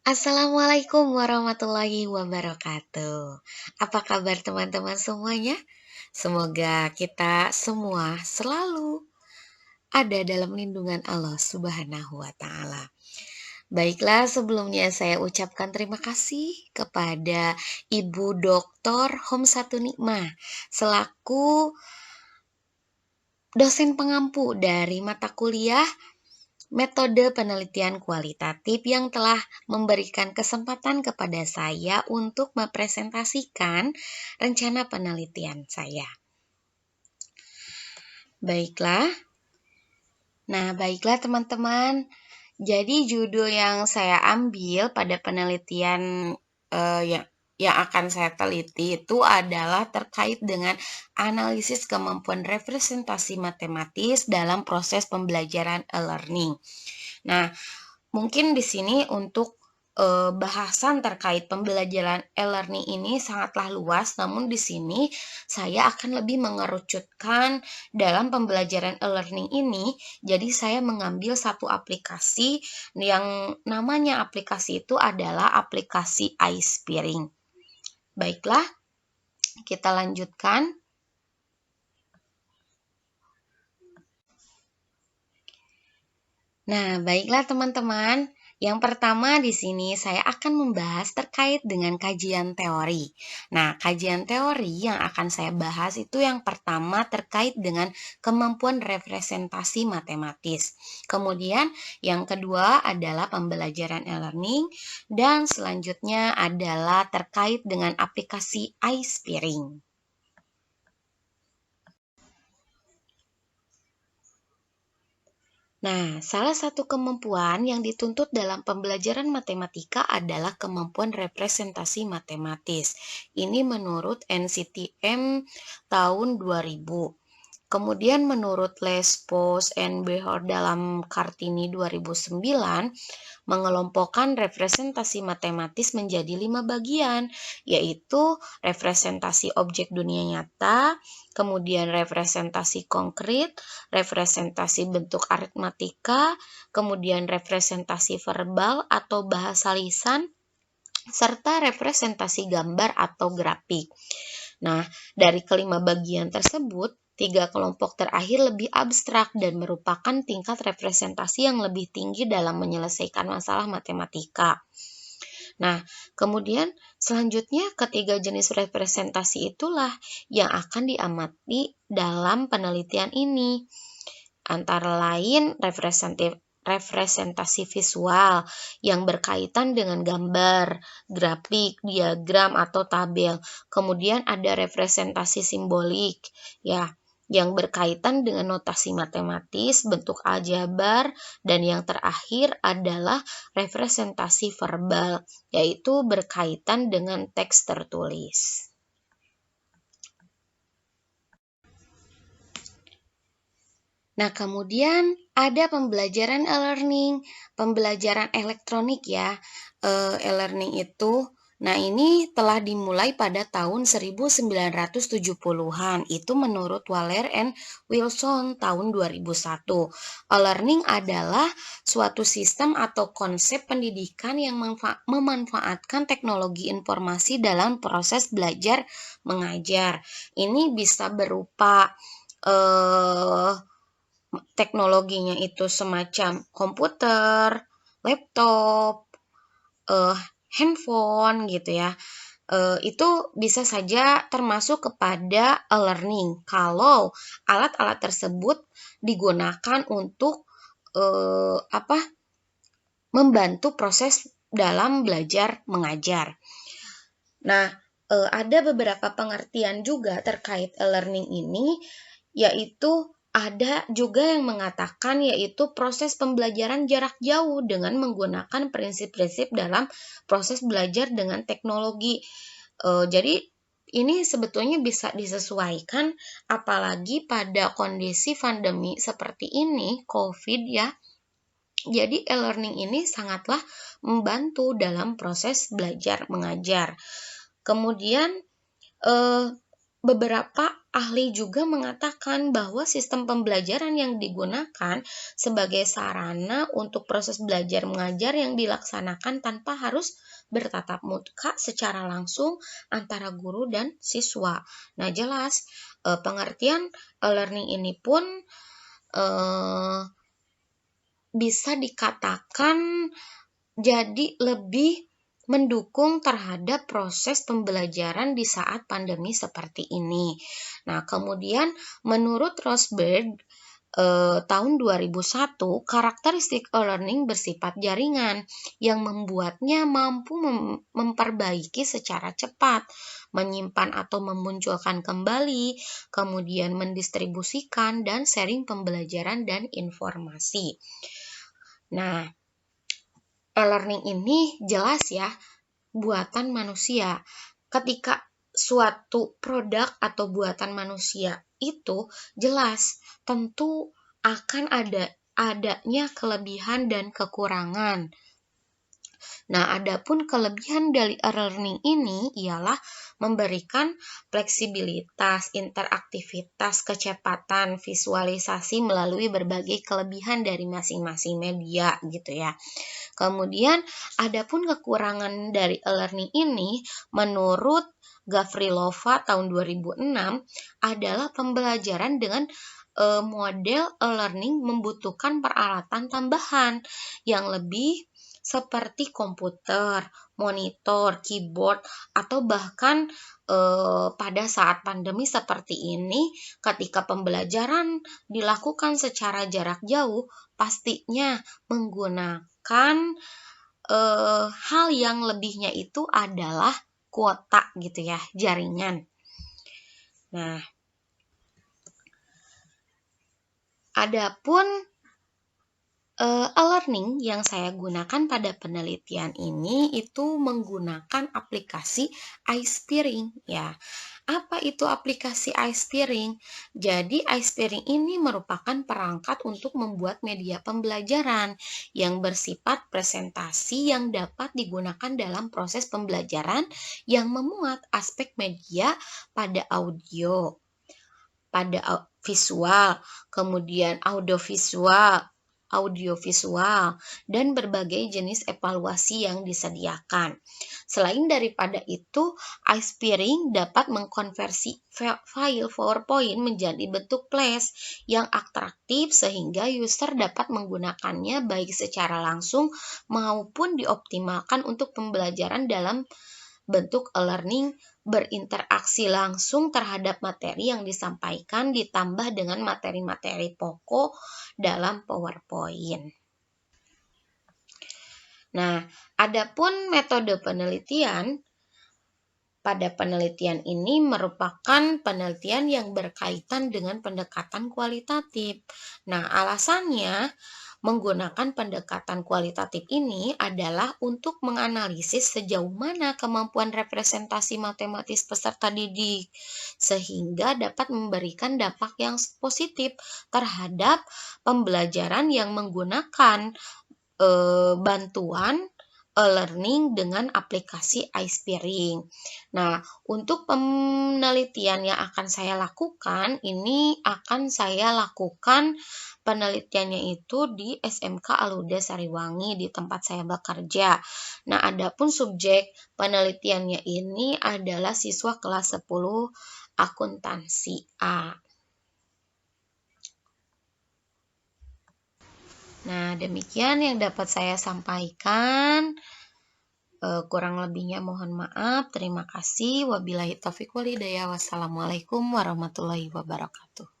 Assalamualaikum warahmatullahi wabarakatuh. Apa kabar teman-teman semuanya? Semoga kita semua selalu ada dalam lindungan Allah Subhanahu wa Ta'ala. Baiklah, sebelumnya saya ucapkan terima kasih kepada Ibu Dr. Homsatu Nikmah selaku dosen pengampu dari mata kuliah Metode penelitian kualitatif yang telah memberikan kesempatan kepada saya untuk mempresentasikan rencana penelitian saya. Baiklah teman-teman. Jadi judul yang saya ambil pada penelitian yang akan saya teliti itu adalah terkait dengan analisis kemampuan representasi matematis dalam proses pembelajaran e-learning. Nah, mungkin di sini untuk bahasan terkait pembelajaran e-learning ini sangatlah luas, namun di sini saya akan lebih mengerucutkan dalam pembelajaran e-learning ini. Jadi saya mengambil satu aplikasi yang namanya aplikasi itu adalah aplikasi iSpearing. Baiklah, kita lanjutkan. Nah, baiklah teman-teman. Yang pertama di sini saya akan membahas terkait dengan kajian teori. Nah, kajian teori yang akan saya bahas itu yang pertama terkait dengan kemampuan representasi matematis. Kemudian yang kedua adalah pembelajaran e-learning dan selanjutnya adalah terkait dengan aplikasi iSpearing. Nah, salah satu kemampuan yang dituntut dalam pembelajaran matematika adalah kemampuan representasi matematis. Ini menurut NCTM tahun 2000. Kemudian menurut Lespoos and Behor dalam Kartini 2009, mengelompokkan representasi matematis menjadi 5 bagian, yaitu representasi objek dunia nyata, kemudian representasi konkret, representasi bentuk aritmatika, kemudian representasi verbal atau bahasa lisan, serta representasi gambar atau grafik. Nah, dari kelima bagian tersebut, 3 kelompok terakhir lebih abstrak dan merupakan tingkat representasi yang lebih tinggi dalam menyelesaikan masalah matematika. Nah, kemudian selanjutnya ketiga jenis representasi itulah yang akan diamati dalam penelitian ini. Antara lain representasi visual yang berkaitan dengan gambar, grafik, diagram, atau tabel. Kemudian ada representasi simbolik, yang berkaitan dengan notasi matematis, bentuk aljabar, dan yang terakhir adalah representasi verbal, yaitu berkaitan dengan teks tertulis. Nah, kemudian ada pembelajaran e-learning, pembelajaran elektronik ya. E-learning itu, nah ini telah dimulai pada tahun 1970-an. Itu menurut Waller and Wilson tahun 2001. E-learning adalah suatu sistem atau konsep pendidikan yang memanfaatkan teknologi informasi dalam proses belajar mengajar. Ini bisa berupa teknologinya itu semacam komputer, laptop, handphone gitu ya. Itu bisa saja termasuk kepada e-learning kalau alat-alat tersebut digunakan untuk membantu proses dalam belajar mengajar. Nah, ada beberapa pengertian juga terkait e-learning ini, yaitu ada juga yang mengatakan yaitu proses pembelajaran jarak jauh dengan menggunakan prinsip-prinsip dalam proses belajar dengan teknologi. Jadi ini sebetulnya bisa disesuaikan apalagi pada kondisi pandemi seperti ini, COVID ya. Jadi e-learning ini sangatlah membantu dalam proses belajar mengajar. Kemudian beberapa ahli juga mengatakan bahwa sistem pembelajaran yang digunakan sebagai sarana untuk proses belajar mengajar yang dilaksanakan tanpa harus bertatap muka secara langsung antara guru dan siswa. Nah, jelas pengertian e-learning ini pun bisa dikatakan jadi lebih mendukung terhadap proses pembelajaran di saat pandemi seperti ini. Nah, kemudian menurut Rosberg tahun 2001, karakteristik e-learning bersifat jaringan yang membuatnya mampu memperbaiki secara cepat, menyimpan atau memunculkan kembali, kemudian mendistribusikan dan sharing pembelajaran dan informasi. Nah, e-learning ini jelas ya buatan manusia. Ketika suatu produk atau buatan manusia itu jelas tentu akan adanya kelebihan dan kekurangan. Nah, adapun kelebihan dari e-learning ini ialah memberikan fleksibilitas, interaktivitas, kecepatan, visualisasi melalui berbagai kelebihan dari masing-masing media gitu ya. Kemudian, adapun kekurangan dari e-learning ini menurut Gavrilova tahun 2006 adalah pembelajaran dengan model e-learning membutuhkan peralatan tambahan yang lebih seperti komputer, monitor, keyboard, atau bahkan pada saat pandemi seperti ini, ketika pembelajaran dilakukan secara jarak jauh, pastinya menggunakan hal yang lebihnya itu adalah kuota gitu ya, jaringan. Nah, adapun e-learning yang saya gunakan pada penelitian ini itu menggunakan aplikasi iSpearing ya. Apa itu aplikasi iSpearing? Jadi iSpearing ini merupakan perangkat untuk membuat media pembelajaran yang bersifat presentasi yang dapat digunakan dalam proses pembelajaran yang memuat aspek media pada audio, pada visual, kemudian audiovisual, dan berbagai jenis evaluasi yang disediakan. Selain daripada itu, iSpearing dapat mengkonversi file PowerPoint menjadi bentuk flash yang atraktif sehingga user dapat menggunakannya baik secara langsung maupun dioptimalkan untuk pembelajaran dalam bentuk e-learning berinteraksi langsung terhadap materi yang disampaikan ditambah dengan materi-materi pokok dalam PowerPoint. Nah, adapun metode penelitian pada penelitian ini merupakan penelitian yang berkaitan dengan pendekatan kualitatif. Nah, alasannya menggunakan pendekatan kualitatif ini adalah untuk menganalisis sejauh mana kemampuan representasi matematis peserta didik, sehingga dapat memberikan dampak yang positif terhadap pembelajaran yang menggunakan bantuan e-learning dengan aplikasi iSpearing. Nah, untuk penelitian yang akan saya lakukan, ini akan saya lakukan penelitiannya itu di SMK Aluda Sariwangi di tempat saya bekerja. Nah, adapun subjek penelitiannya ini adalah siswa kelas 10 akuntansi A. Nah, demikian yang dapat saya sampaikan. Kurang lebihnya mohon maaf. Terima kasih. Wabillahi taufiq walhidayah. Wassalamualaikum warahmatullahi wabarakatuh.